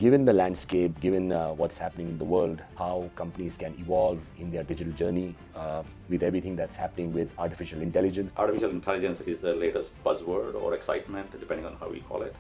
Given the landscape, given what's happening in the world, how companies can evolve in their digital journey with everything that's happening with artificial intelligence. Artificial intelligence is the latest buzzword or excitement, depending on how we call it.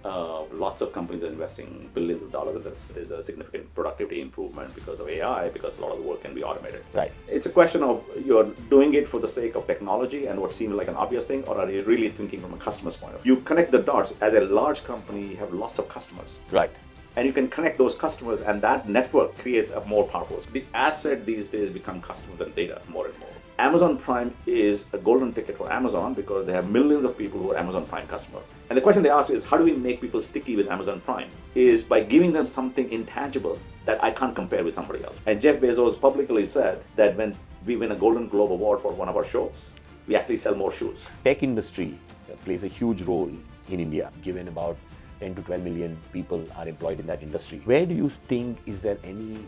Lots of companies are investing billions of dollars in this. There's a significant productivity improvement because of AI, because a lot of the work can be automated. Right. It's a question of you're doing it for the sake of technology and what seems like an obvious thing, or are you really thinking from a customer's point of view? You connect the dots. As a large company, you have lots of customers. Right. And you can connect those customers, and that network creates a more powerful. The asset these days become customers and data more and more. Amazon Prime is a golden ticket for Amazon because they have millions of people who are Amazon Prime customers. And the question they ask is, how do we make people sticky with Amazon Prime? Is by giving them something intangible that I can't compare with somebody else. And Jeff Bezos publicly said that when we win a Golden Globe Award for one of our shows, we actually sell more shoes. Tech industry plays a huge role in India, given about 10 to 12 million people are employed in that industry. Where do you think, is there any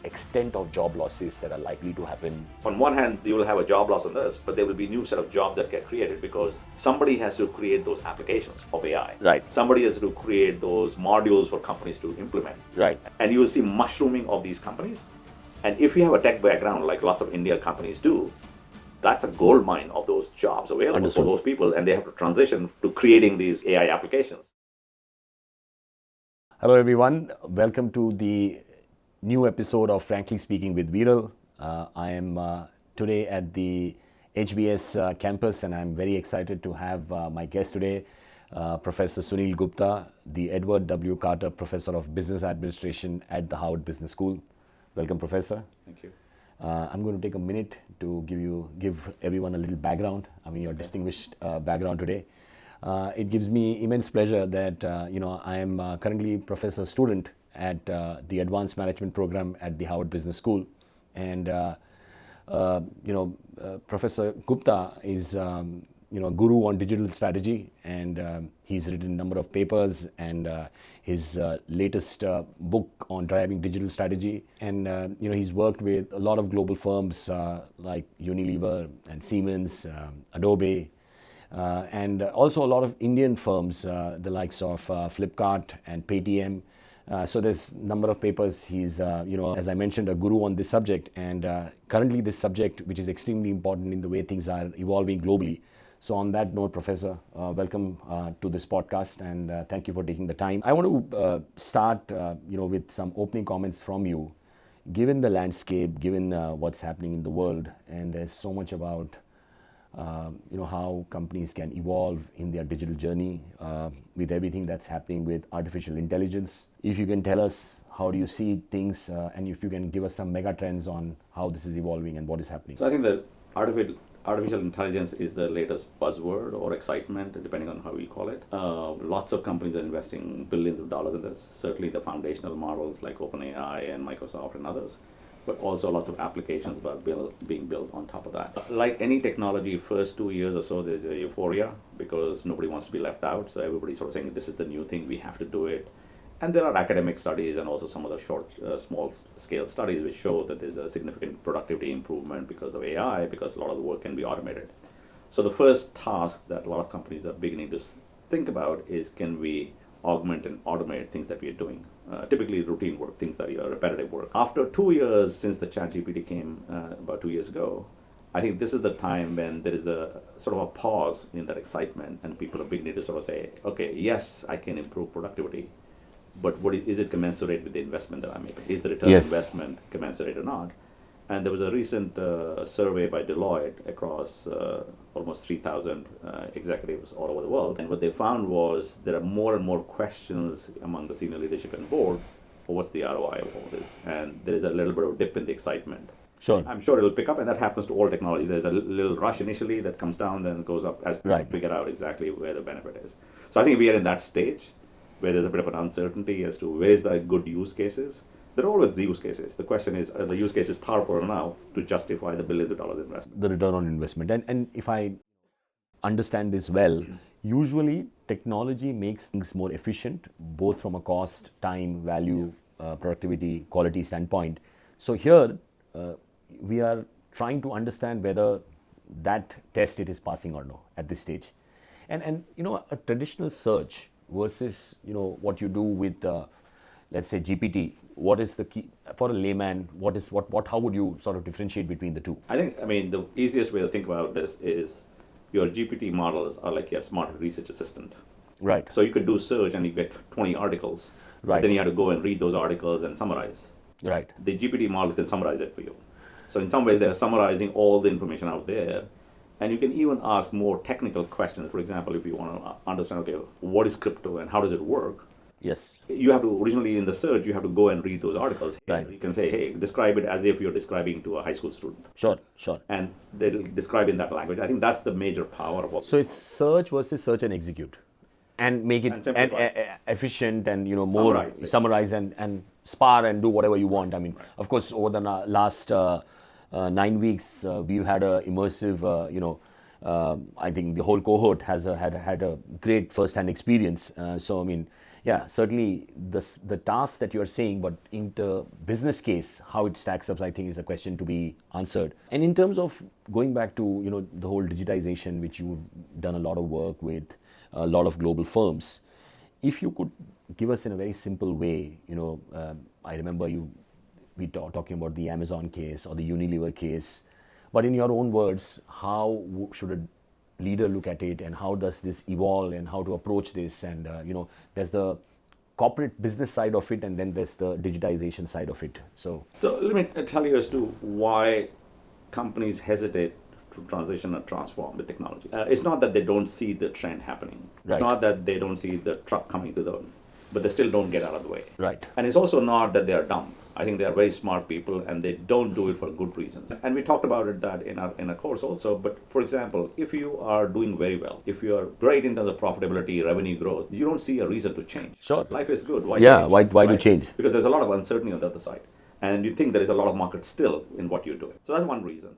extent of job losses that are likely to happen? On one hand, you will have a job loss on this, but there will be new set of jobs that get created because somebody has to create those applications of AI. Right. Somebody has to create those modules for companies to implement. Right. And you will see mushrooming of these companies. And if you have a tech background, like lots of Indian companies do, that's a gold mine of those jobs available Understood. for those people, and they have to transition to creating these AI applications. Hello everyone, welcome to the new episode of Frankly Speaking with Viral. I am today at the HBS campus, and I'm very excited to have my guest today, Professor Sunil Gupta, the Edward W. Carter Professor of Business Administration at the Harvard Business School. Welcome, Professor. Thank you. I'm going to take a minute to give everyone a little background. I mean, your distinguished background today. It gives me immense pleasure that I am currently professor student at the Advanced Management Program at the Harvard Business School, and Professor Gupta is a guru on digital strategy, and he's written a number of papers, and his latest book on driving digital strategy, and he's worked with a lot of global firms like Unilever and Siemens, Adobe. And also a lot of Indian firms, the likes of Flipkart and Paytm. So there's a number of papers. He's, as I mentioned, a guru on this subject. And currently this subject, which is extremely important in the way things are evolving globally. So on that note, Professor, welcome to this podcast, and thank you for taking the time. I want to start, with some opening comments from you. Given the landscape, given what's happening in the world, and there's so much about how companies can evolve in their digital journey with everything that's happening with artificial intelligence. If you can tell us, how do you see things, and if you can give us some mega trends on how this is evolving and what is happening. So I think that artificial intelligence is the latest buzzword or excitement, depending on how we call it. Lots of companies are investing billions of dollars in this. Certainly the foundational models like OpenAI and Microsoft and others, but also lots of applications being built on top of that. Like any technology, first 2 years or so, there's a euphoria because nobody wants to be left out. So everybody's sort of saying, this is the new thing, we have to do it. And there are academic studies and also some of the small scale studies which show that there's a significant productivity improvement because of AI, because a lot of the work can be automated. So the first task that a lot of companies are beginning to think about is, can we augment and automate things that we are doing? Typically routine work, things that are repetitive work. After 2 years since the ChatGPT came about 2 years ago, I think this is the time when there is a sort of a pause in that excitement, and people are beginning to sort of say, okay, yes, I can improve productivity, but is it commensurate with the investment that I'm making? Is the return on investment commensurate or not? And there was a recent survey by Deloitte across almost 3,000 executives all over the world. And what they found was there are more and more questions among the senior leadership and board, well, what's the ROI of all this? And there is a little bit of dip in the excitement. Sure. I'm sure it'll pick up, and that happens to all technology. There's a little rush initially that comes down, then goes up as people figure out exactly where the benefit is. So I think we are in that stage where there's a bit of an uncertainty as to where is the good use cases. There are always use cases. The question is, are the use cases powerful enough to justify the billions of dollars investment? The return on investment. And if I understand this well, usually technology makes things more efficient, both from a cost, time, value, productivity, quality standpoint. So here, we are trying to understand whether that test it is passing or no at this stage. And a traditional search versus what you do with let's say GPT, what is the key for a layman? How would you sort of differentiate between the two? I think, I mean, the easiest way to think about this is your GPT models are like your smart research assistant. Right. So you could do search and you get 20 articles. Right. Then you have to go and read those articles and summarize. Right. The GPT models can summarize it for you. So in some ways, they're summarizing all the information out there. And you can even ask more technical questions. For example, if you want to understand, okay, what is crypto and how does it work? Yes. You have to, originally in the search, you have to go and read those articles. Right. You can say, hey, describe it as if you're describing to a high school student. Sure. Sure. And they'll describe in that language. I think that's the major power of what. So it's search versus search and execute, and make it efficient and more summarize and spar and do whatever you want. I mean, of course, over the last 9 weeks, we've had a immersive. I think the whole cohort has had a great first-hand experience. So I mean, yeah, certainly the task that you're saying, but in the business case, how it stacks up, I think, is a question to be answered. And in terms of going back to the whole digitization, which you've done a lot of work with a lot of global firms, if you could give us in a very simple way, I remember we talking about the Amazon case or the Unilever case, but in your own words, how should a leader look at it, and how does this evolve, and how to approach this? And there's the corporate business side of it, and then there's the digitization side of it. So let me tell you as to why companies hesitate to transition and transform the technology. It's not that they don't see the trend happening. Right. It's not that they don't see the truck coming to them, but they still don't get out of the way. Right. And it's also not that they are dumb. I think they are very smart people, and they don't do it for good reasons. And we talked about it that in our course also. But for example, if you are doing very well, if you are great in terms of profitability, revenue growth, you don't see a reason to change. Sure. Life is good. Why change? Why right? do change? Because there's a lot of uncertainty on the other side, and you think there is a lot of market still in what you're doing. So that's one reason.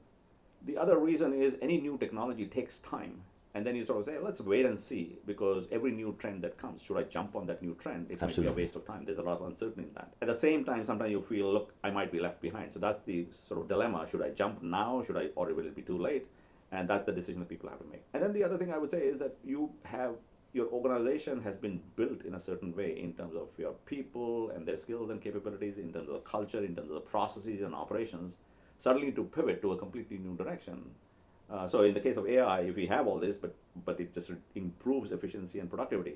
The other reason is any new technology takes time. And then you sort of say, let's wait and see, because every new trend that comes, should I jump on that new trend? It might be a waste of time. There's a lot of uncertainty in that. At the same time, sometimes you feel, look, I might be left behind. So that's the sort of dilemma. Should I jump now? Or will it be too late? And that's the decision that people have to make. And then the other thing I would say is that your organization has been built in a certain way in terms of your people and their skills and capabilities, in terms of the culture, in terms of the processes and operations, suddenly to pivot to a completely new direction. So in the case of AI, if we have all this, but it just improves efficiency and productivity,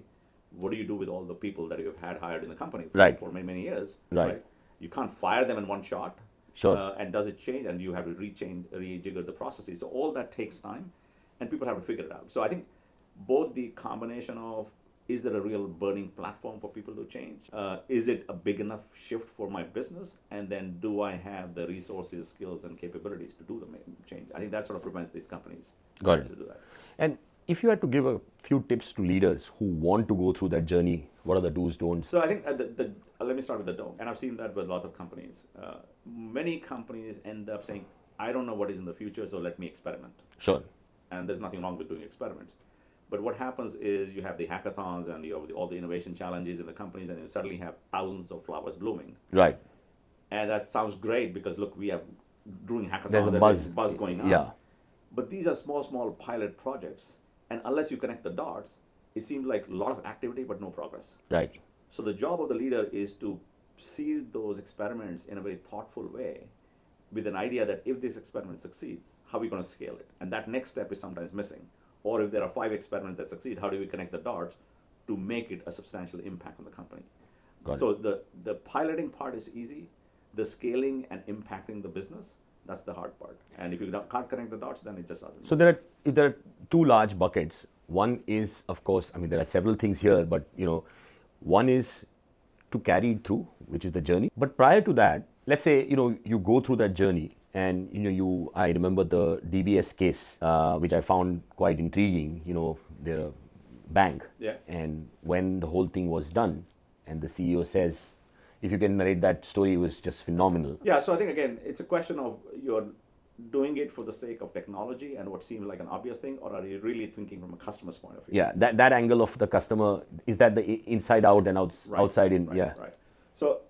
what do you do with all the people that you've had hired in the company for many, many years? Right. You can't fire them in one shot. Sure. And does it change? And you have to rejigger the processes. So all that takes time, and people have to figure it out. So I think both the combination of, is there a real burning platform for people to change? Is it a big enough shift for my business? And then do I have the resources, skills, and capabilities to do the change? I think that sort of prevents these companies to do that. And if you had to give a few tips to leaders who want to go through that journey, what are the do's, don'ts? So I think let me start with the don't. And I've seen that with a lot of companies. Many companies end up saying, I don't know what is in the future, so let me experiment. Sure. And there's nothing wrong with doing experiments. But what happens is you have the hackathons and you have all the innovation challenges in the companies, and you suddenly have thousands of flowers blooming. Right. And that sounds great because, look, we have doing hackathons. There's a buzz going on. Yeah. But these are small pilot projects. And unless you connect the dots, it seems like a lot of activity but no progress. Right. So the job of the leader is to see those experiments in a very thoughtful way, with an idea that if this experiment succeeds, how are we going to scale it? And that next step is sometimes missing. Or if there are 5 experiments that succeed, how do we connect the dots to make it a substantial impact on the company? So the piloting part is easy. The scaling and impacting the business, that's the hard part. And if you can't connect the dots, then it just doesn't. So there are 2 large buckets. One is, of course, I mean, there are several things here, but one is to carry it through, which is the journey. But prior to that, let's say you go through that journey. And I remember the DBS case, which I found quite intriguing. They're a bank, and when the whole thing was done, and the CEO says, if you can narrate that story, it was just phenomenal. Yeah. So I think again, it's a question of you're doing it for the sake of technology and what seems like an obvious thing, or are you really thinking from a customer's point of view? Yeah, that angle of the customer, is that the inside out and outside in? Right, yeah. Right. So,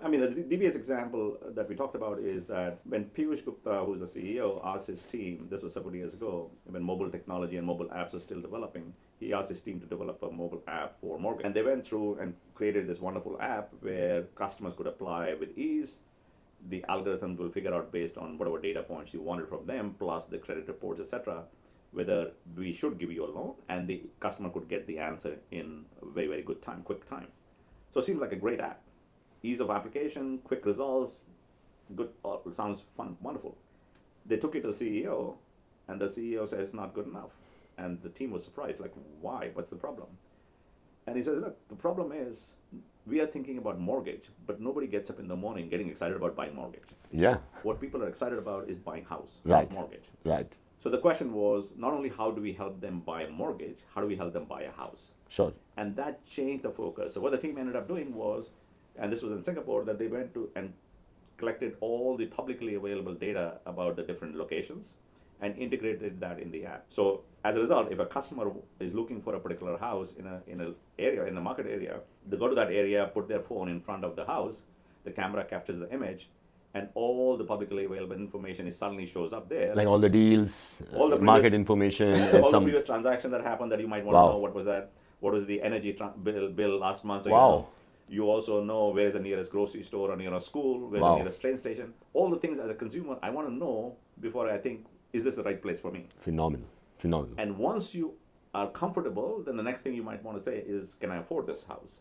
I mean, the DBS example that we talked about is that when Piyush Gupta, who's the CEO, asked his team, this was several years ago, when mobile technology and mobile apps were still developing, he asked his team to develop a mobile app for mortgage. And they went through and created this wonderful app where customers could apply with ease. The algorithm will figure out based on whatever data points you wanted from them, plus the credit reports, etc., whether we should give you a loan, and the customer could get the answer in a very, very good time, quick time. So it seems like a great app. Ease of application, quick results, good, sounds fun, wonderful. They took it to the CEO, and the CEO says it's not good enough. And the team was surprised, like, why? What's the problem? And he says, look, the problem is we are thinking about mortgage, but nobody gets up in the morning getting excited about buying mortgage. Yeah. What people are excited about is buying house, Right. not mortgage. Right. So the question was not only how do we help them buy a mortgage, how do we help them buy a house? Sure. And that changed the focus. So what the team ended up doing was, and this was in Singapore, that they went to and collected all the publicly available data about the different locations and integrated that in the app. So as a result, if a customer is looking for a particular house in a area, in the market area, they go to that area, put their phone in front of the house, the camera captures the image, and all the publicly available information is suddenly shows up there. Like all the deals, All the market information, and all some. the previous transaction that happened that you might want Wow. to know. What was that? What was the energy bill last month? So Wow. you know. You also know where is the nearest grocery store or nearest school, where Wow. the nearest train station. All the things as a consumer I want to know before I think, is this the right place for me? Phenomenal. Phenomenal. And once you are comfortable, then the next thing you might want to say is, can I afford this house?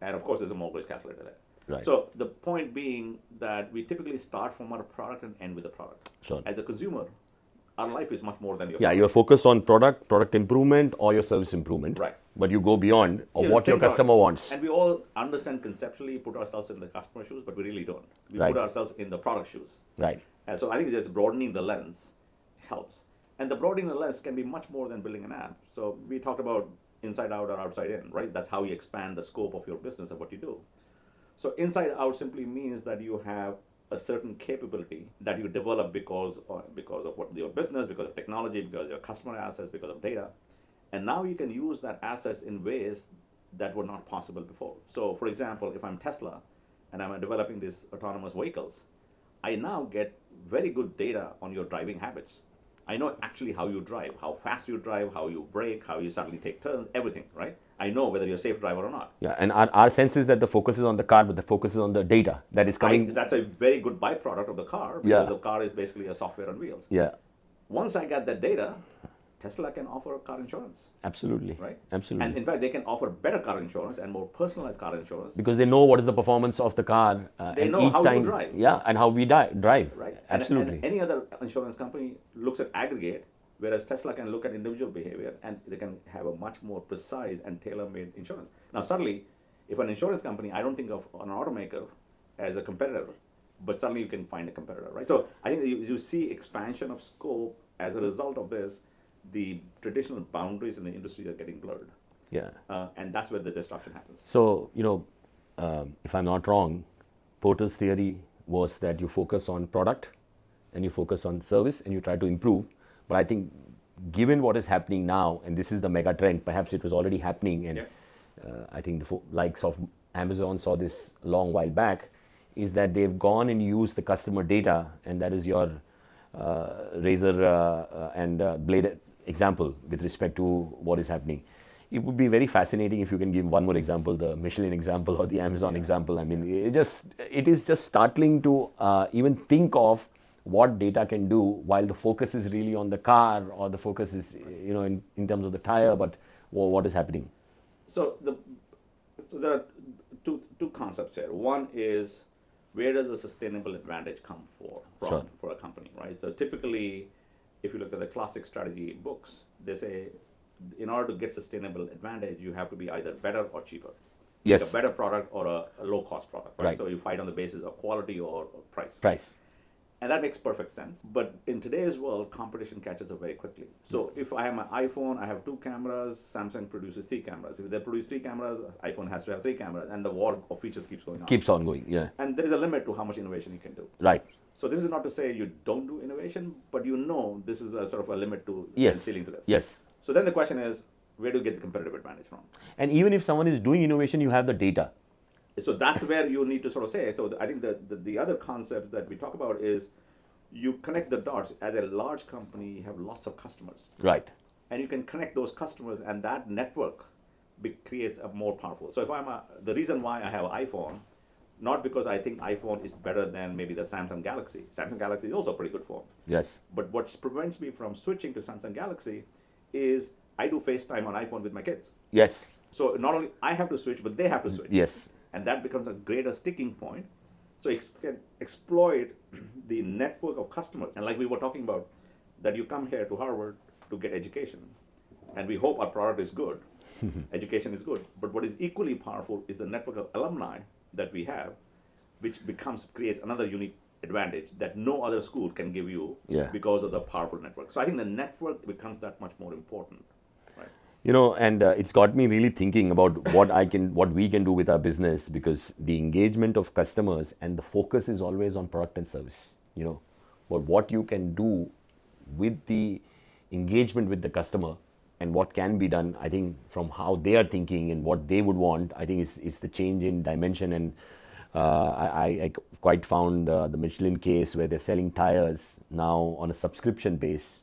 And of course, there's a mortgage calculator there. Right. So the point being that we typically start from our product and end with the product. Sure. As a consumer, our life is much more than your Yeah, product. you're focused on product improvement or your service improvement. Right. But you go beyond Yeah, what your think about it. customer wants. And we all understand conceptually, put ourselves in the customer shoes, but we really don't. We Right. put ourselves in the product shoes. Right. And so I think just broadening the lens helps. And the broadening the lens can be much more than building an app. So we talked about inside out or outside in, right? That's how you expand the scope of your business and what you do. So inside out simply means that you have a certain capability that you develop because of what your business, because of technology, because of your customer assets, because of data. And now you can use that assets in ways that were not possible before. So for example, if I'm Tesla and I'm developing these autonomous vehicles, I now get very good data on your driving habits. I know actually how you drive, how fast you drive, how you brake, how you suddenly take turns, everything, right? I know whether you're a safe driver or not. Yeah, and our sense is that the focus is on the car, but the focus is on the data that is coming. That's a very good byproduct of the car because Yeah. the car is basically a software on wheels. Yeah, Once I get that data, Tesla can offer car insurance, absolutely. right? Absolutely. And in fact, they can offer better car insurance and more personalized car insurance. Because they know what is the performance of the car. They and know each how you time, drive. Yeah, and how we drive. Right. Absolutely. And any other insurance company looks at aggregate, whereas Tesla can look at individual behavior and they can have a much more precise and tailor-made insurance. Now, suddenly, if an insurance company, I don't think of an automaker as a competitor, but suddenly you can find a competitor, right? So I think you see expansion of scope as a result of this. The traditional boundaries in the industry are getting blurred. Yeah. And that's where the disruption happens. So, if I'm not wrong, Porter's theory was that you focus on product and you focus on service and you try to improve. But I think given what is happening now, and this is the mega trend, perhaps it was already happening, and I think the likes of Amazon saw this a long while back, is that they've gone and used the customer data, and that is your razor and blade example with respect to what is happening. It would be very fascinating if you can give one more example, the Michelin example or the Amazon example. I mean, it is just startling to even think of what data can do while the focus is really on the car or the focus is, in terms of the tire, but what is happening. So there are two concepts here. One is, where does the sustainable advantage come from Sure. for a company, right? So typically, if you look at the classic strategy books, they say in order to get sustainable advantage, you have to be either better or cheaper. Yes. Like a better product or a low-cost product, right? Right. So you fight on the basis of quality or price. Price. And that makes perfect sense. But in today's world, competition catches up very quickly. So if I have an iPhone, I have 2 cameras, Samsung produces 3 cameras. If they produce 3 cameras, iPhone has to have 3 cameras, and the war of features keeps going on. Keeps on going, yeah. And there is a limit to how much innovation you can do. Right. So this is not to say you don't do innovation, but this is a sort of a limit to Yes. and ceiling to this. Yes. So then the question is, where do you get the competitive advantage from? And even if someone is doing innovation, you have the data. So that's where you need to sort of say. So I think the other concept that we talk about is you connect the dots. As a large company, you have lots of customers. Right. And you can connect those customers, and that network creates a more powerful. So if the reason why I have an iPhone, not because I think iPhone is better than maybe the Samsung Galaxy. Samsung Galaxy is also a pretty good phone. Yes. But what prevents me from switching to Samsung Galaxy is I do FaceTime on iPhone with my kids. Yes. So not only I have to switch, but they have to switch. Yes. And that becomes a greater sticking point. So you can exploit the network of customers. And like we were talking about, that you come here to Harvard to get education. And we hope our product is good. Education is good. But what is equally powerful is the network of alumni that we have, which creates another unique advantage that no other school can give you because of the powerful network. So I think the network becomes that much more important. Right? You know, and it's got me really thinking about what we can do with our business, because the engagement of customers and the focus is always on product and service, you know. But what you can do with the engagement with the customer and what can be done, I think, from how they are thinking and what they would want, I think is the change in dimension. And I quite found the Michelin case where they're selling tires now on a subscription base,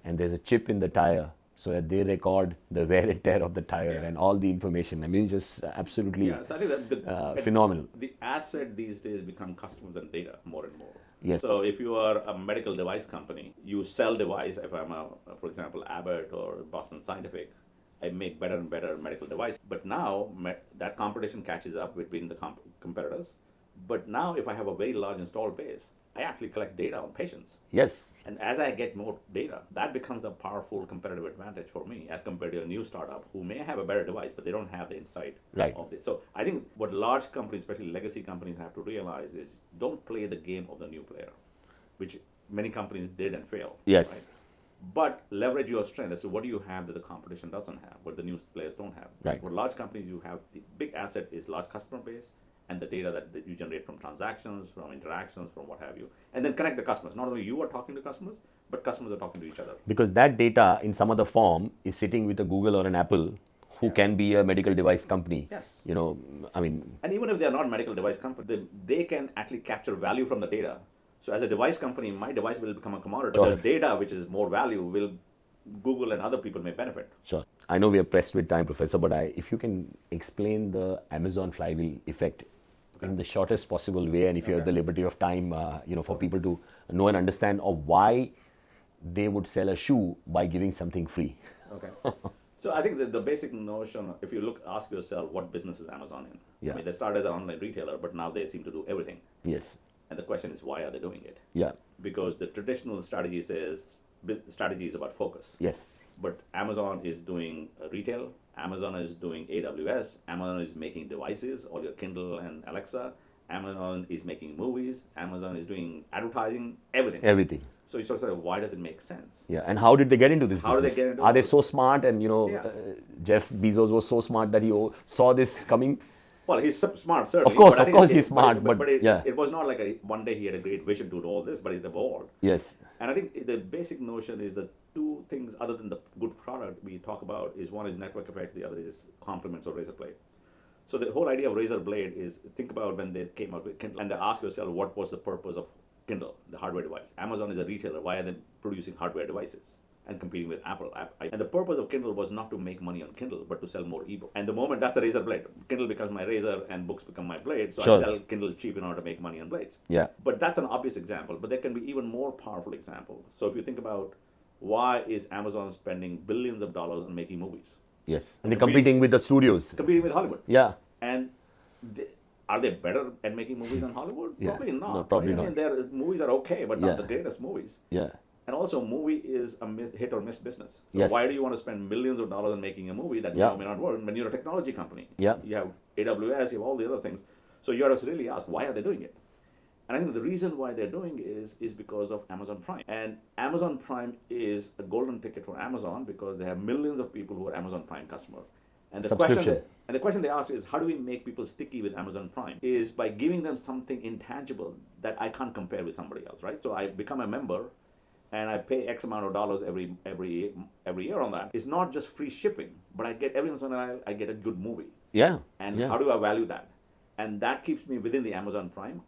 and there's a chip in the tire so that they record the wear and tear of the tire and all the information. I mean, it's just absolutely so I think that phenomenal. The asset these days become customers and data more and more. Yes. So if you are a medical device company, you sell device. If I'm for example, Abbott or Boston Scientific, I make better and better medical device. But now that competition catches up between the competitors. But now if I have a very large installed base, I actually collect data on patients. Yes. And as I get more data, that becomes a powerful competitive advantage for me as compared to a new startup who may have a better device, but they don't have the insight of this. So I think what large companies, especially legacy companies, have to realize is don't play the game of the new player, which many companies did and failed. Yes. Right? But leverage your strength as to what do you have that the competition doesn't have, what the new players don't have. Right. For large companies, you have the big asset is large customer base and the data that you generate from transactions, from interactions, from what have you. And then connect the customers. Not only you are talking to customers, but customers are talking to each other. Because that data in some other form is sitting with a Google or an Apple who can be a medical device company. Yes. You know, I mean. And even if they are not medical device company, they can actually capture value from the data. So as a device company, my device will become a commodity. But the data, which is more value, will Google and other people may benefit. Sure. I know we are pressed with time, Professor, but if you can explain the Amazon flywheel effect in the shortest possible way, and if you have the liberty of time, for people to know and understand of why they would sell a shoe by giving something free. Okay. So I think the basic notion, if you ask yourself, what business is Amazon in? Yeah. I mean, they started as an online retailer, but now they seem to do everything. Yes. And the question is, why are they doing it? Yeah. Because the traditional strategy says strategy is about focus. Yes. But Amazon is doing retail. Amazon is doing AWS. Amazon is making devices, all your Kindle and Alexa. Amazon is making movies. Amazon is doing advertising, everything. Everything. So you sort of say, why does it make sense? Yeah, and how did they get into this business? How did they get into Are they this? so smart? And Jeff Bezos was so smart that he saw this coming. Well, he's smart, certainly. Of course, he's smart. But it was not like one day he had a great vision to do all this, but it evolved. Yes. And I think the basic notion is that two things other than the good product we talk about is one is network effects, the other is complements or razor blade. So the whole idea of razor blade is, think about when they came out with Kindle and they ask yourself, what was the purpose of Kindle, the hardware device? Amazon is a retailer. Why are they producing hardware devices and competing with Apple? And the purpose of Kindle was not to make money on Kindle, but to sell more ebook. And the moment that's the razor blade, Kindle becomes my razor and books become my blade. So I sell Kindle cheap in order to make money on blades. Yeah. But that's an obvious example. But there can be even more powerful example. So if you think about why is Amazon spending billions of dollars on making movies? Yes. And they're competing with the studios. Competing with Hollywood. Yeah. And are they better at making movies than Hollywood? Yeah. Probably not. No, probably not. I mean, their movies are okay, but not the greatest movies. Yeah. And also, movie is a hit or miss business. So Yes. why do you want to spend millions of dollars on making a movie that may or may not work when you're a technology company? Yeah. You have AWS, you have all the other things. So you have to really ask, why are they doing it? And I think the reason why they're doing it is because of Amazon Prime. And Amazon Prime is a golden ticket for Amazon because they have millions of people who are Amazon Prime customers. And the question they ask is, how do we make people sticky with Amazon Prime? Is by giving them something intangible that I can't compare with somebody else, right? So I become a member and I pay X amount of dollars every year on that. It's not just free shipping, but I get every once in a while I get a good movie. Yeah. And how do I value that? and that keeps me within the Amazon Prime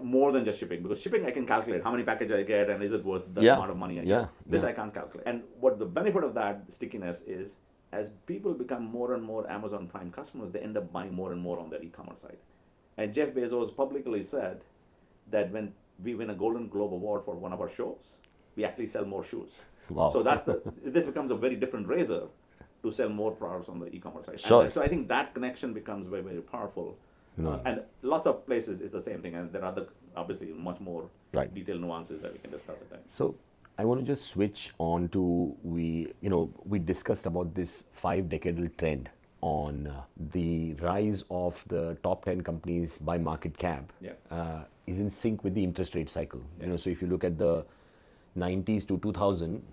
more than just shipping, because shipping I can calculate how many packages I get and is it worth the amount of money I get. This I can't calculate. And what the benefit of that stickiness is, as people become more and more Amazon Prime customers, they end up buying more and more on their e-commerce side. And Jeff Bezos publicly said that when we win a Golden Globe Award for one of our shows, we actually sell more shoes. Wow. So this becomes a very different razor to sell more products on the e-commerce side. Sure. And so I think that connection becomes very, very powerful. And lots of places is the same thing, and there are other, obviously, much more detailed nuances that we can discuss at times. So I want to just switch on to, we discussed about this 5-decadal trend on the rise of the top 10 companies by market cap is in sync with the interest rate cycle. So if you look at the 90s to 2000,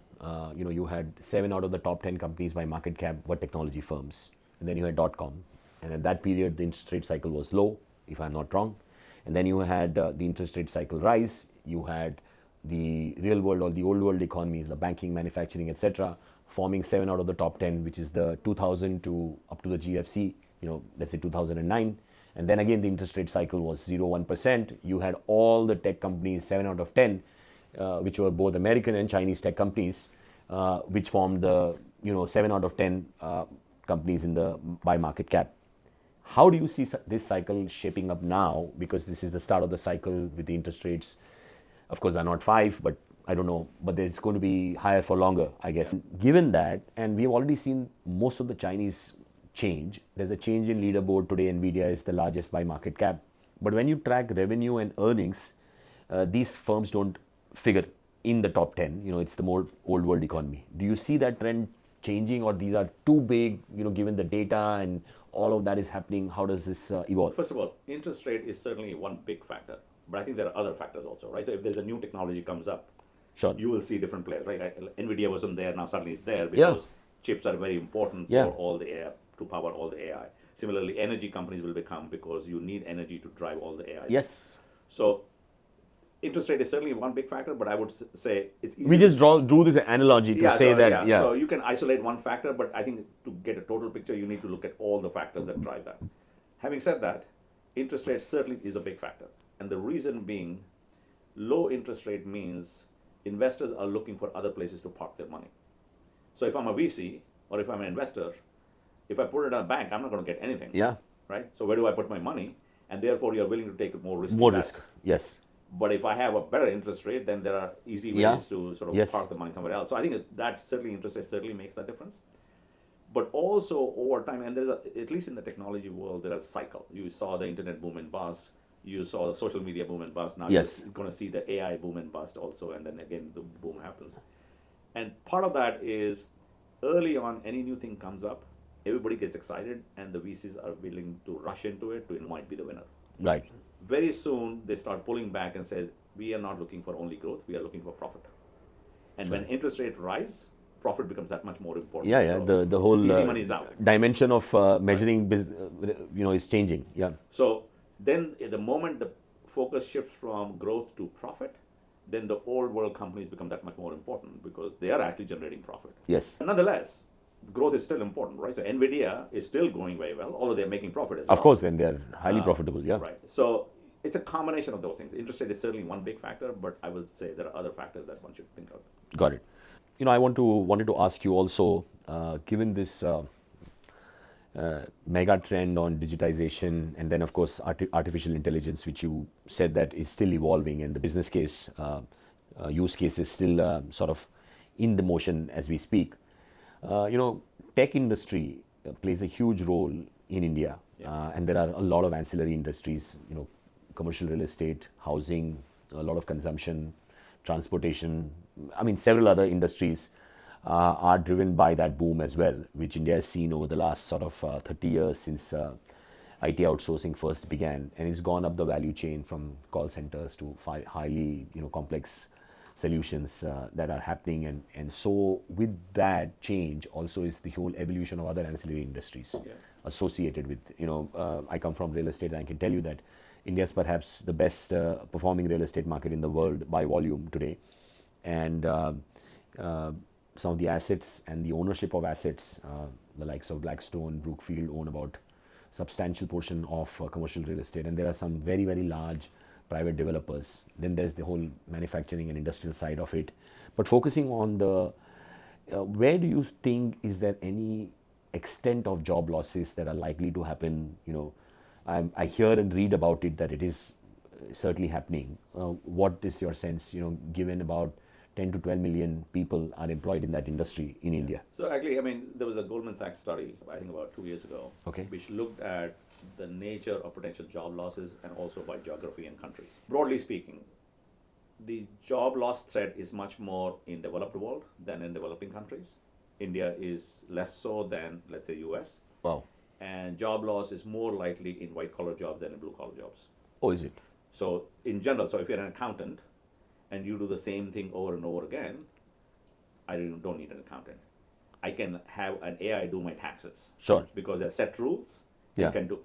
you had 7 out of the top 10 companies by market cap were technology firms, and then you had .com. And at that period, the interest rate cycle was low, if I'm not wrong. And then you had the interest rate cycle rise. You had the real world or the old world economies, the banking, manufacturing, etc., forming 7 out of the top 10, which is the 2000 to up to the GFC, let's say 2009. And then again, the interest rate cycle was 0-1%. You had all the tech companies, 7 out of 10, which were both American and Chinese tech companies, which formed the 7 out of 10 companies in the by market cap. How do you see this cycle shaping up now? Because this is the start of the cycle with the interest rates. Of course, they're not 5, but I don't know. But it's going to be higher for longer, I guess. Given that, and we've already seen most of the Chinese change. There's a change in leaderboard today. NVIDIA is the largest by market cap. But when you track revenue and earnings, these firms don't figure in the top 10. It's the more old world economy. Do you see that trend changing, or these are too big, given the data and all of that is happening? How does this evolve? First of all, interest rate is certainly one big factor, but I think there are other factors also, right? So if there's a new technology comes up, you will see different players, right? NVIDIA wasn't there, now suddenly it's there because chips are very important for all the AI, to power all the AI. Similarly, energy companies will become, because you need energy to drive all the AI. Yes. So interest rate is certainly one big factor, but I would say it's easy. We just drew this analogy to say that. So you can isolate one factor, but I think to get a total picture, you need to look at all the factors that drive that. Having said that, interest rate certainly is a big factor. And the reason being, low interest rate means investors are looking for other places to park their money. So if I'm a VC or if I'm an investor, if I put it in a bank, I'm not going to get anything. Right? So where do I put my money? And therefore, you're willing to take more risk. More risk, yes. But if I have a better interest rate, then there are easy ways to sort of park the money somewhere else. So I think that certainly interest rate certainly makes that difference. But also over time, and there's at least in the technology world, there's a cycle. You saw the internet boom and bust. You saw the social media boom and bust. Now you're going to see the AI boom and bust also, and then again the boom happens. And part of that is early on, any new thing comes up, everybody gets excited, and the VCs are willing to rush into it to might be the winner. Right. Very soon they start pulling back and says, we are not looking for only growth, we are looking for profit. And when interest rates rise, profit becomes that much more important. The whole easy money is out. dimension of measuring is changing. So then the moment the focus shifts from growth to profit, then the old world companies become that much more important because they are actually generating profit. Yes. And nonetheless, growth is still important, right? So NVIDIA is still growing very well, although they're making profit as well. Of course, and they're highly profitable, Right. So it's a combination of those things. Interest rate is certainly one big factor, but I would say there are other factors that one should think of. Got it. I wanted to ask you also, given this mega trend on digitization, and then of course artificial intelligence, which you said that is still evolving, and the business case use case is still sort of in the motion as we speak. Tech industry plays a huge role in India, and there are a lot of ancillary industries, commercial real estate, housing, a lot of consumption, transportation. I mean, several other industries are driven by that boom as well, which India has seen over the last sort of 30 years since IT outsourcing first began, and it's gone up the value chain from call centers to highly complex solutions that are happening, and so with that change also is the whole evolution of other ancillary industries associated with, I come from real estate, and I can tell you that India is perhaps the best performing real estate market in the world by volume today, and some of the assets and the ownership of assets, the likes of Blackstone, Brookfield own about substantial portion of commercial real estate, and there are some very, very large private developers. Then there's the whole manufacturing and industrial side of it. But focusing on the, where do you think, is there any extent of job losses that are likely to happen? I hear and read about it that it is certainly happening. What is your sense, given about 10 to 12 million people are employed in that industry in India? So actually, I mean, there was a Goldman Sachs study, I think about 2 years ago, Okay. which looked at the nature of potential job losses and also by geography and countries. Broadly speaking, the job loss threat is much more in developed world than in developing countries. India is less so than, let's say, US. Wow. And job loss is more likely in white collar jobs than in blue collar jobs. Oh, is it? So in general, so if you're an accountant and you do the same thing over and over again, I don't need an accountant. I can have an AI do my taxes. Sure. Because there are set rules Yeah. you can do.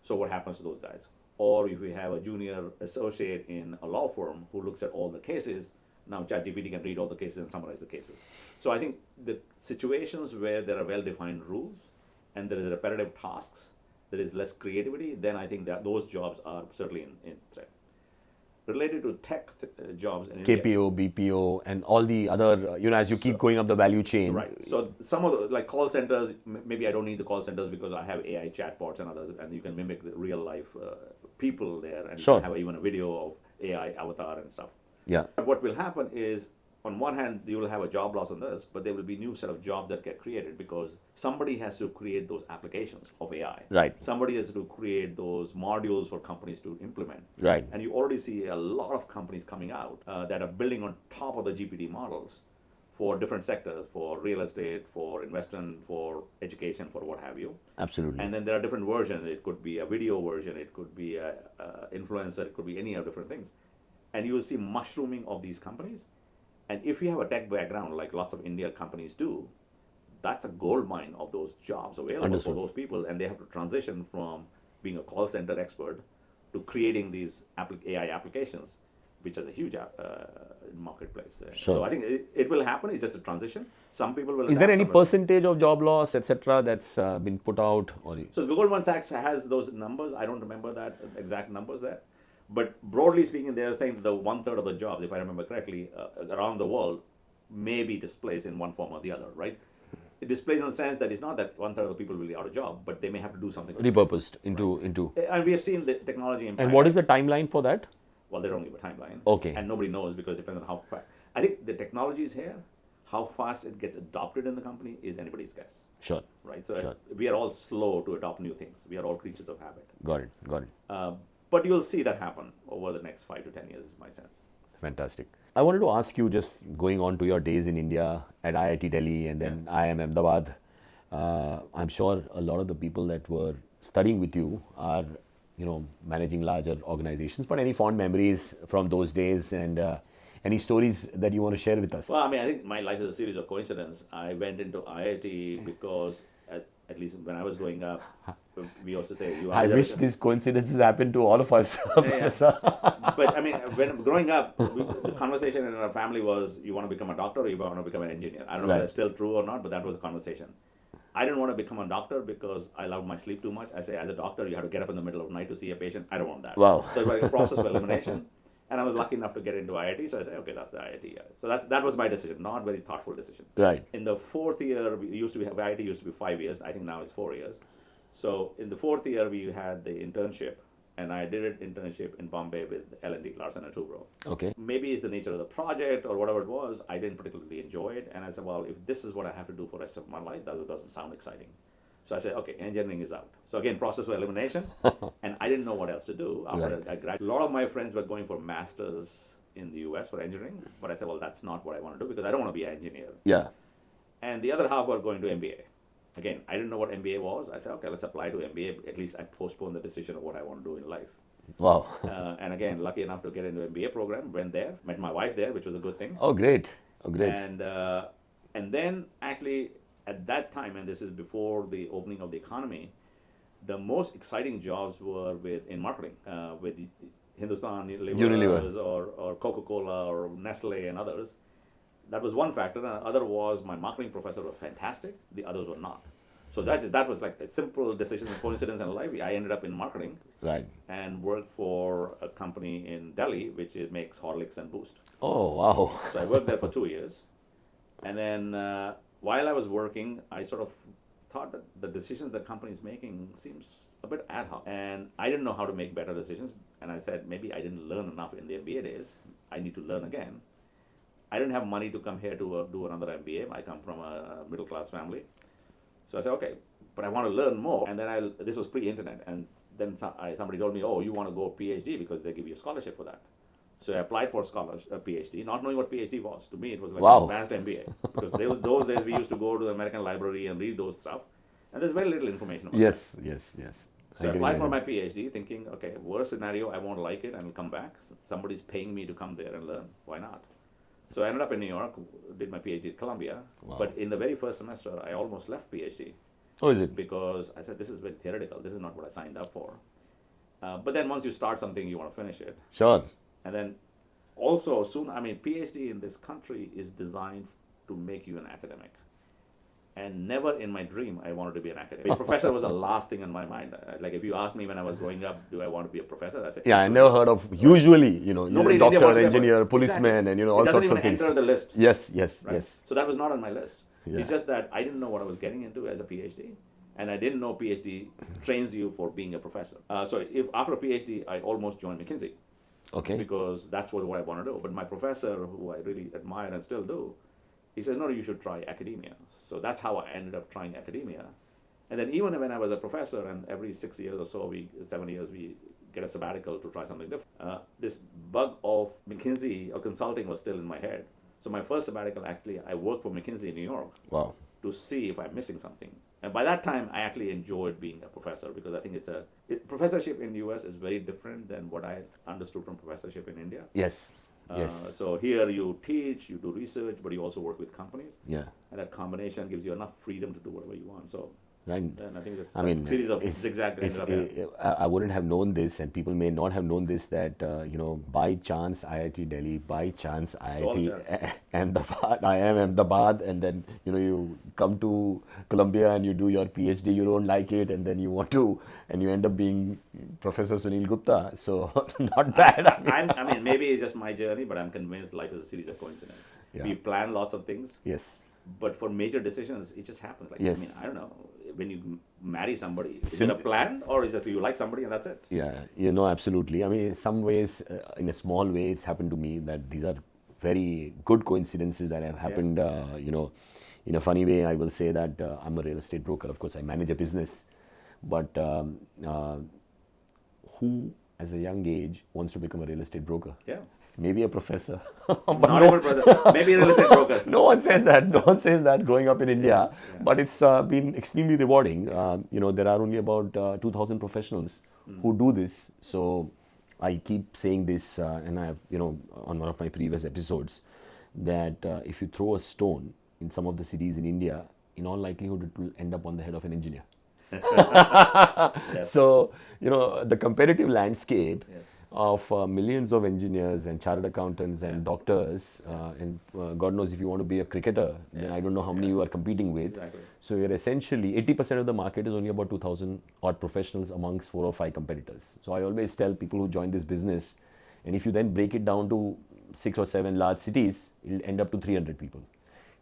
So what happens to those guys? Or if we have a junior associate in a law firm who looks at all the cases, now ChatGPT can read all the cases and summarize the cases. So I think the situations where there are well-defined rules and there is repetitive tasks, there is less creativity, then I think that those jobs are certainly in threat. Related to tech jobs in India, KPO, BPO, and all the other, as you keep going up the value chain. right. So some of the, like call centers, maybe I don't need the call centers because I have AI chatbots and others, and you can mimic the real life people there, and Sure. you can have even a video of AI avatar and stuff. Yeah. But what will happen is, on one hand, you will have a job loss on this, but there will be new set of jobs that get created because somebody has to create those applications of AI. Right. Somebody has to create those modules for companies to implement. Right. And you already see a lot of companies coming out that are building on top of the GPT models for different sectors, for real estate, for investment, for education, for what have you. Absolutely. And then there are different versions. It could be a video version, it could be a influencer, it could be any of different things. And you will see mushrooming of these companies. And if you have a tech background, like lots of India companies do, that's a gold mine of those jobs available Understood. for those people. And they have to transition from being a call center expert to creating these AI applications, which is a huge marketplace. Sure. So I think it will happen. It's just a transition. Some people will. Is there adapt, any some will- percentage of job loss, etc., that's been put out? Or So Goldman Sachs has those numbers. I don't remember that exact numbers there. But broadly speaking, they are saying that the 1/3 of the jobs, if I remember correctly, around the world may be displaced in one form or the other, right? It displays in the sense that it's not that 1/3 of the people will be out of job, but they may have to do something. repurposed into. And we have seen the technology impact. And what is the timeline for that? Well, they don't give a timeline. Okay. And nobody knows because it depends on how fast. I think the technology is here. How fast it gets adopted in the company is anybody's guess, Sure. right? So Sure. we are all slow to adopt new things. We are all creatures of habit. Got it. But you'll see that happen over the next 5 to 10 years, is my sense. Fantastic. I wanted to ask you, just going on to your days in India at IIT Delhi and then IIM Ahmedabad, I'm sure a lot of the people that were studying with you are, managing larger organizations. But any fond memories from those days and any stories that you want to share with us? Well, I mean, I think my life is a series of coincidences. I went into IIT because, at least when I was growing up, we used to say, "You are." I wish these coincidences happened to all of us, Professor. But I mean, when growing up, the conversation in our family was, "You want to become a doctor or you want to become an engineer?" I don't know if that's still true or not, but that was the conversation. I didn't want to become a doctor because I love my sleep too much. I say, as a doctor, you have to get up in the middle of the night to see a patient. I don't want that. Wow. So it was like a process of elimination. And I was lucky enough to get into IIT, so I said, okay, that's the IIT. So that was my decision, not very thoughtful decision. Right. In the fourth year, we used to have IIT used to be 5 years. I think now it's 4 years. So in the fourth year, we had the internship, and I did an internship in Bombay with L&D, Larsen and Toubro. Okay. Maybe it's the nature of the project or whatever it was. I didn't particularly enjoy it, and I said, well, if this is what I have to do for the rest of my life, that doesn't sound exciting. So I said, okay, engineering is out. So again, process of elimination, and I didn't know what else to do after I graduated. A lot of my friends were going for masters in the US for engineering, but I said, well, that's not what I want to do because I don't want to be an engineer. Yeah. And the other half were going to MBA. Again, I didn't know what MBA was. I said, okay, let's apply to MBA. At least I postponed the decision of what I want to do in life. Wow. And again, lucky enough to get into MBA program, went there, met my wife there, which was a good thing. Oh, great. Oh, great. And then actually at that time, and this is before the opening of the economy, the most exciting jobs were in marketing, with Hindustan Unilever or Coca-Cola or Nestle and others. That was one factor. And the other was my marketing professors were fantastic. The others were not. So that was like a simple decision and coincidence in life. I ended up in marketing Right. and worked for a company in Delhi which makes Horlicks and Boost. Oh, wow. So I worked there for 2 years, and then while I was working, I sort of thought that the decisions the company is making seems a bit ad hoc, and I didn't know how to make better decisions. And I said maybe I didn't learn enough in the MBA days. I need to learn again. I didn't have money to come here to do another MBA. I come from a middle class family, so I said okay, but I want to learn more. And then this was pre-internet, and then somebody told me, oh, you want to go PhD because they give you a scholarship for that. So I applied for a PhD, not knowing what PhD was. To me, it was like Wow. an advanced MBA. Because those days we used to go to the American Library and read those stuff, and there's very little information about Yes, yes, yes. it. So I applied for my PhD thinking, okay, worst scenario, I won't like it and I'll come back. Somebody's paying me to come there and learn. Why not? So I ended up in New York, did my PhD at Columbia. Wow. But in the very first semester, I almost left PhD Oh, is it? because I said, this is very theoretical. This is not what I signed up for. But then once you start something, you want to finish it. Sure. And then also soon, I mean, PhD in this country is designed to make you an academic. And never in my dream I wanted to be an academic. Professor was the last thing in my mind. Like if you asked me when I was growing up, do I want to be a professor? I said, Yeah, I never heard of, usually, you know, Nobody in you're a India wants doctor, to be a engineer, pro- policeman, Exactly. and, you know, It all doesn't sorts of even things. enter the list. Yes, yes, Right? yes. So that was not on my list. Yeah. It's just that I didn't know what I was getting into as a PhD, and I didn't know PhD trains you for being a professor. So if after a PhD, I almost joined McKinsey Okay. because that's what I want to do. But my professor, who I really admire and still do, he says, no, you should try academia. So that's how I ended up trying academia. And then even when I was a professor, and every 6 years or so, 7 years, we get a sabbatical to try something different. This bug of McKinsey or consulting was still in my head. So my first sabbatical, actually, I worked for McKinsey in New York Wow. to see if I'm missing something. And by that time, I actually enjoyed being a professor because I think professorship in US is very different than what I understood from professorship in India. Yes. Yes. So here you teach, you do research, but you also work with companies. Yeah. And that combination gives you enough freedom to do whatever you want. So Right. then I think this I mean, series of zigzag ended up here. I wouldn't have known this, and people may not have known this, that, you know, by chance IIT Delhi, by chance all IIT Ahmedabad, I am Ahmedabad, and then, you know, you come to Columbia and you do your PhD, you don't like it, and then and you end up being Professor Sunil Gupta. So, not bad. I mean, maybe it's just my journey, but I'm convinced life is a series of coincidences. Yeah. We plan lots of things, Yes. but for major decisions, it just happens. Like, Yes. I mean, I don't know. When you marry somebody, is it a plan or is it just you like somebody and that's it? Yeah, you know, absolutely. I mean, in some ways, in a small way, it's happened to me that these are very good coincidences that have happened. You know, in a funny way, I will say that I'm a real estate broker. Of course, I manage a business, but who, as a young age, wants to become a real estate broker? Yeah. Maybe a professor. Not even brother. Maybe a real estate broker. No one says that. No one says that growing up in India. Yeah. But it's been extremely rewarding. You know, there are only about 2,000 professionals who do this. So I keep saying this, and I have, you know, on one of my previous episodes, that if you throw a stone in some of the cities in India, in all likelihood, it will end up on the head of an engineer. Yes. So, you know, the competitive landscape Yes. of millions of engineers and chartered accountants and doctors, and God knows if you want to be a cricketer, then I don't know how many you are competing with. Exactly. So you're essentially, 80% of the market is only about 2,000 odd professionals amongst 4 or 5 competitors. So I always tell people who join this business, and if you then break it down to 6 or 7 large cities, it'll end up to 300 people.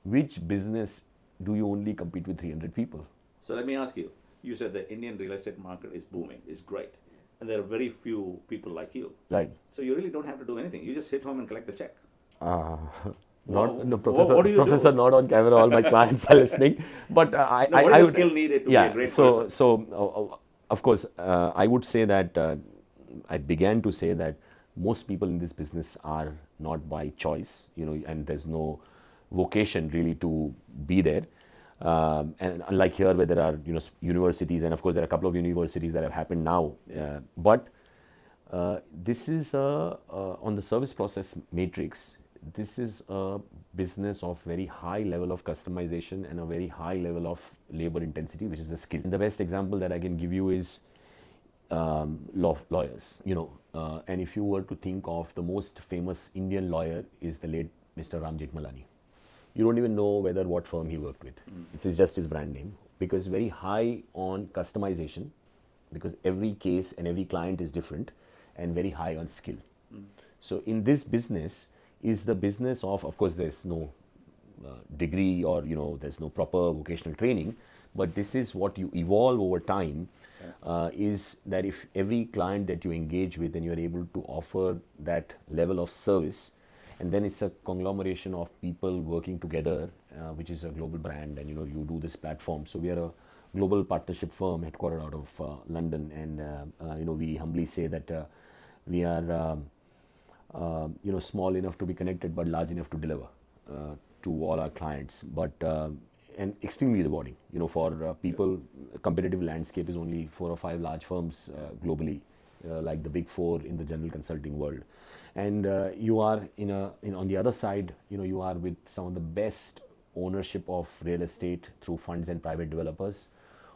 Which business do you only compete with 300 people? So let me ask you. You said the Indian real estate market is booming, is great. And there are very few people like you. Right. So you really don't have to do anything. You just hit home and collect the check. Professor, what do you professor, do? not on camera. All my clients are listening. But What is the would, skill needed to yeah, be a great so, person? So, of course, I would say that I began to say that most people in this business are not by choice, you know, and there's no vocation really to be there. And unlike here, where there are, you know, universities, and of course there are a couple of universities that have happened now, but this is on the service process matrix. This is a business of very high level of customization and a very high level of labor intensity, which is the skill. And the best example that I can give you is lawyers. You know, and if you were to think of the most famous Indian lawyer is the late Mr. Ram Jethmalani. You don't even know what firm he worked with. This is just his brand name. because very high on customization, because every case and every client is different, and very high on skill. So in this business is the business of course, there's no degree, or there's no proper vocational training, but this is what you evolve over time. Is that if every client that you engage with and you're able to offer that level of service, and then it's a conglomeration of people working together, which is a global brand, and you do this platform. So we are a global partnership firm headquartered out of London, and we humbly say that we are small enough to be connected but large enough to deliver to all our clients, but and extremely rewarding. For people, competitive landscape is only 4 or 5 large firms globally, like the big four in the general consulting world, and you are on the other side. You are with some of the best ownership of real estate through funds and private developers.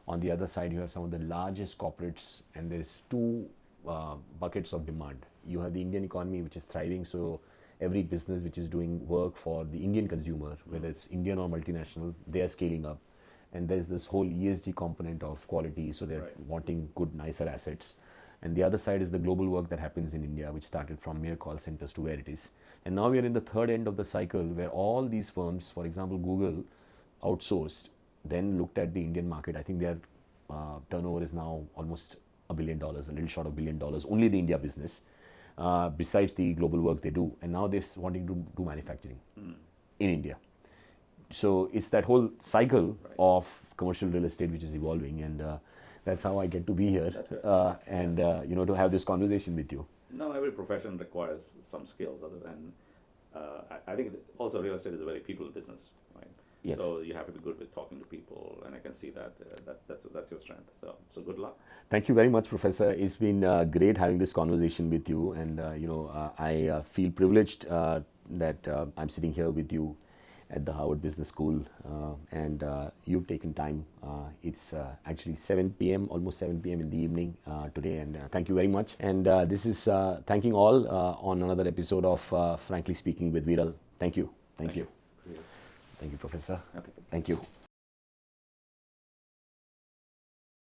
On the other side, you have some of the largest corporates, and there's two buckets of demand. You have the Indian economy, which is thriving, so every business which is doing work for the Indian consumer, whether it's Indian or multinational, they are scaling up. And there's this whole ESG component of quality, so they're wanting good, nicer assets. And the other side is the global work that happens in India, which started from mere call centers to where it is. And now we are in the third end of the cycle, where all these firms, for example, Google, outsourced, then looked at the Indian market. I think their turnover is now almost $1 billion, a little short of $1 billion, only the India business, besides the global work they do. And now they're wanting to do manufacturing in India. So it's that whole cycle of commercial real estate which is evolving, and that's how I get to be here, and to have this conversation with you. No, every profession requires some skills other than, I think also real estate is a very people business, right? Yes. So you have to be good with talking to people, and I can see that that's your strength. So good luck. Thank you very much, Professor. It's been great having this conversation with you, and I feel privileged that I'm sitting here with you at the Harvard Business School, and you've taken time. It's actually 7 p.m., almost 7 p.m. in the evening today, and thank you very much. And this is thanking all on another episode of Frankly Speaking with Viral. Thank you. Thank you. Thank you, Professor. Okay. Thank you.